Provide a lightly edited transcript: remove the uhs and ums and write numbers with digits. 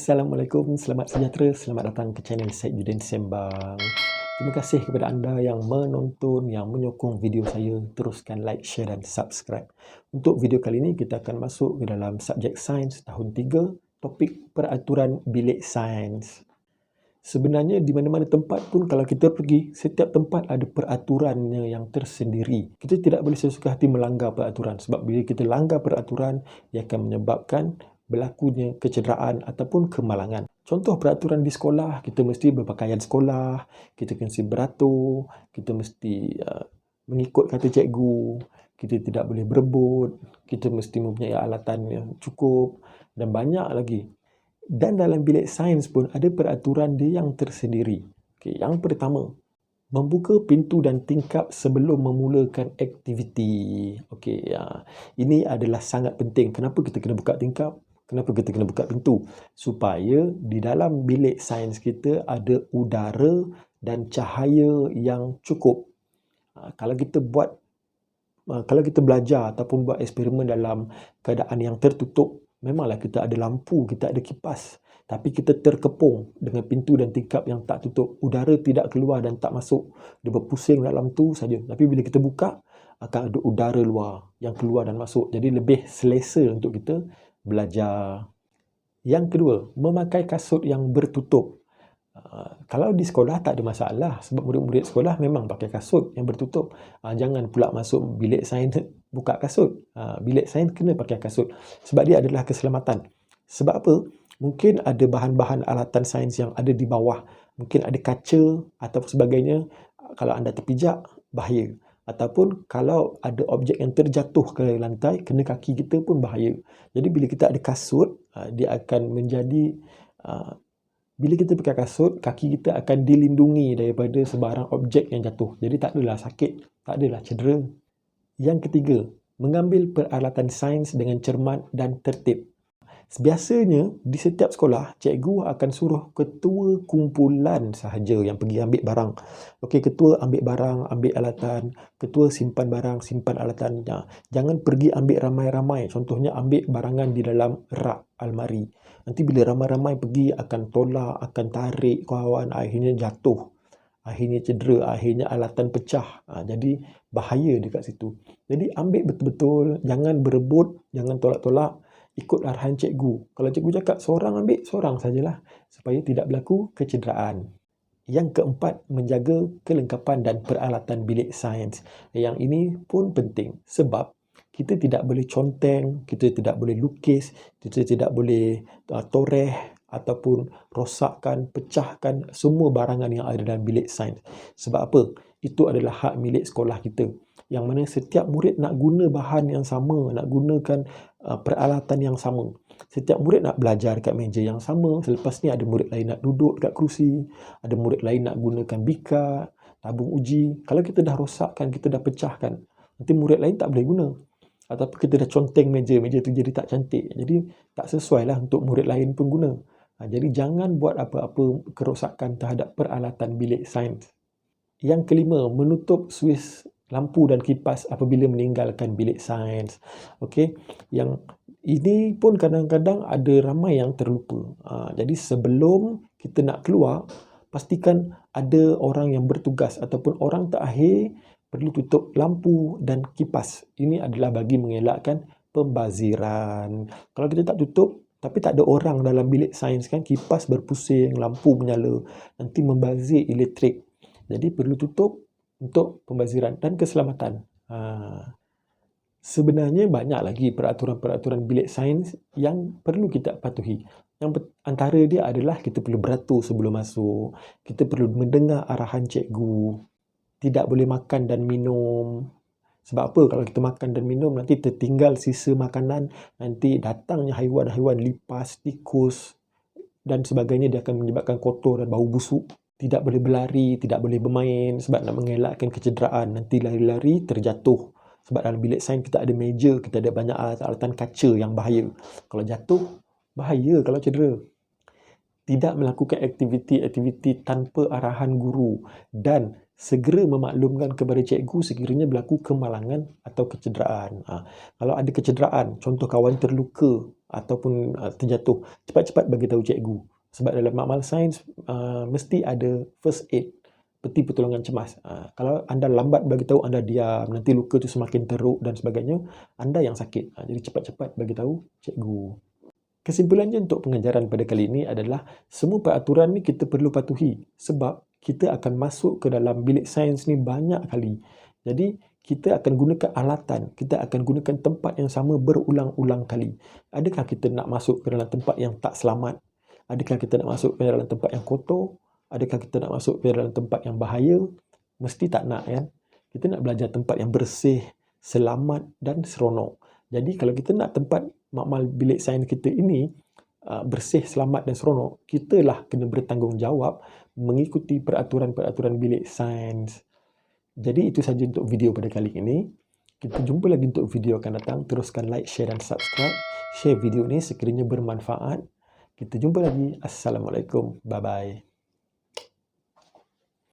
Assalamualaikum, selamat sejahtera, selamat datang ke channel Saifuddin Sembang. Terima kasih kepada anda yang menonton, yang menyokong video saya. Teruskan like, share dan subscribe. Untuk video kali ini, kita akan masuk ke dalam subjek sains tahun 3, topik peraturan bilik sains. Sebenarnya di mana-mana tempat pun kalau kita pergi, setiap tempat ada peraturannya yang tersendiri. Kita tidak boleh sesuka hati melanggar peraturan sebab bila kita langgar peraturan, ia akan menyebabkan berlakunya kecederaan ataupun kemalangan. Contoh peraturan di sekolah, kita mesti berpakaian sekolah, kita mesti beratur, kita mesti mengikut kata cikgu, kita tidak boleh berebut, kita mesti mempunyai alatan yang cukup dan banyak lagi. Dan dalam bilik sains pun ada peraturan dia yang tersendiri. Okay, yang pertama, membuka pintu dan tingkap sebelum memulakan aktiviti. Okey, ini adalah sangat penting. Kenapa kita kena buka tingkap? Kenapa kita kena buka pintu? Supaya di dalam bilik sains kita ada udara dan cahaya yang cukup. Kalau kita belajar ataupun buat eksperimen dalam keadaan yang tertutup, memanglah kita ada lampu, kita ada kipas. Tapi kita terkepung dengan pintu dan tingkap yang tak tutup. Udara tidak keluar dan tak masuk. Dia berpusing dalam tu saja. Tapi bila kita buka, akan ada udara luar yang keluar dan masuk. Jadi lebih selesa untuk kita belajar. Yang kedua, memakai kasut yang bertutup. Kalau di sekolah tak ada masalah sebab murid-murid sekolah memang pakai kasut yang bertutup. Jangan pula masuk bilik sains buka kasut. Bilik sains kena pakai kasut sebab dia adalah keselamatan. Sebab apa? Mungkin ada bahan-bahan alatan sains yang ada di bawah. Mungkin ada kaca atau sebagainya. Kalau anda terpijak, bahaya. Ataupun kalau ada objek yang terjatuh ke lantai, kena kaki kita pun bahaya. Jadi bila kita ada kasut, dia akan menjadi... Bila kita pakai kasut, kaki kita akan dilindungi daripada sebarang objek yang jatuh. Jadi tak adalah sakit, tak adalah cedera. Yang ketiga, mengambil peralatan sains dengan cermat dan tertib. Biasanya di setiap sekolah, cikgu akan suruh ketua kumpulan sahaja yang pergi ambil barang. Okey, ketua ambil barang, ambil alatan, ketua simpan barang, simpan alatan. Jangan pergi ambil ramai-ramai. Contohnya ambil barangan di dalam rak almari. Nanti bila ramai-ramai pergi akan tolak, akan tarik kawan, akhirnya jatuh. Akhirnya cedera, akhirnya alatan pecah. Jadi bahaya dekat situ. Jadi ambil betul-betul, jangan berebut, jangan tolak-tolak. Ikut arahan cikgu. Kalau cikgu cakap seorang ambil, seorang sajalah. Supaya tidak berlaku kecederaan. Yang keempat, menjaga kelengkapan dan peralatan bilik sains. Yang ini pun penting. Sebab kita tidak boleh conteng, kita tidak boleh lukis, kita tidak boleh toreh ataupun rosakkan, pecahkan semua barangan yang ada dalam bilik sains. Sebab apa? Itu adalah hak milik sekolah kita. Yang mana setiap murid nak guna bahan yang sama, nak gunakan peralatan yang sama. Setiap murid nak belajar dekat meja yang sama. Selepas ni ada murid lain nak duduk dekat kerusi, ada murid lain nak gunakan bikat, tabung uji. Kalau kita dah rosakkan, kita dah pecahkan, nanti murid lain tak boleh guna. Ataupun kita dah conteng meja tu jadi tak cantik. Jadi tak sesuai lah untuk murid lain pun guna. Jadi jangan buat apa-apa kerosakan terhadap peralatan bilik sains. Yang kelima, menutup suis lampu dan kipas apabila meninggalkan bilik sains. Okey, yang ini pun kadang-kadang ada ramai yang terlupa. Jadi sebelum kita nak keluar, pastikan ada orang yang bertugas ataupun orang terakhir perlu tutup lampu dan kipas. Ini adalah bagi mengelakkan pembaziran. Kalau kita tak tutup, tapi tak ada orang dalam bilik sains kan, kipas berpusing, lampu menyala, nanti membazir elektrik. Jadi perlu tutup untuk pembaziran dan keselamatan. Sebenarnya banyak lagi peraturan-peraturan bilik sains yang perlu kita patuhi. Yang antara dia adalah kita perlu beratur sebelum masuk. Kita perlu mendengar arahan cikgu. Tidak boleh makan dan minum. Sebab apa? Kalau kita makan dan minum, nanti tertinggal sisa makanan. Nanti datangnya haiwan-haiwan lipas, tikus dan sebagainya. Dia akan menyebabkan kotor dan bau busuk. Tidak boleh berlari, tidak boleh bermain sebab nak mengelakkan kecederaan. Nanti lari-lari terjatuh. Sebab dalam bilik sains kita ada meja, kita ada banyak alatan kaca yang bahaya. Kalau jatuh, bahaya kalau cedera. Tidak melakukan aktiviti-aktiviti tanpa arahan guru. Dan segera memaklumkan kepada cikgu sekiranya berlaku kemalangan atau kecederaan. Kalau ada kecederaan, contoh kawan terluka ataupun terjatuh, cepat-cepat bagi tahu cikgu. Sebab dalam makmal sains mesti ada first aid, peti pertolongan cemas. Kalau anda lambat bagi tahu, anda diam, nanti luka tu semakin teruk dan sebagainya, anda yang sakit. Jadi cepat-cepat bagi tahu cikgu. Kesimpulannya untuk pengajaran pada kali ini adalah semua peraturan ni kita perlu patuhi sebab kita akan masuk ke dalam bilik sains ni banyak kali. Jadi kita akan gunakan alatan, kita akan gunakan tempat yang sama berulang-ulang kali. Adakah kita nak masuk ke dalam tempat yang tak selamat? Adakah kita nak masuk ke dalam tempat yang kotor? Adakah kita nak masuk ke dalam tempat yang bahaya? Mesti tak nak, kan? Kita nak belajar tempat yang bersih, selamat dan seronok. Jadi kalau kita nak tempat makmal bilik sains kita ini bersih, selamat dan seronok, kitalah kena bertanggungjawab mengikuti peraturan-peraturan bilik sains. Jadi itu saja untuk video pada kali ini. Kita jumpa lagi untuk video akan datang. Teruskan like, share dan subscribe. Share video ini sekiranya bermanfaat. Kita jumpa lagi. Assalamualaikum. Bye-bye.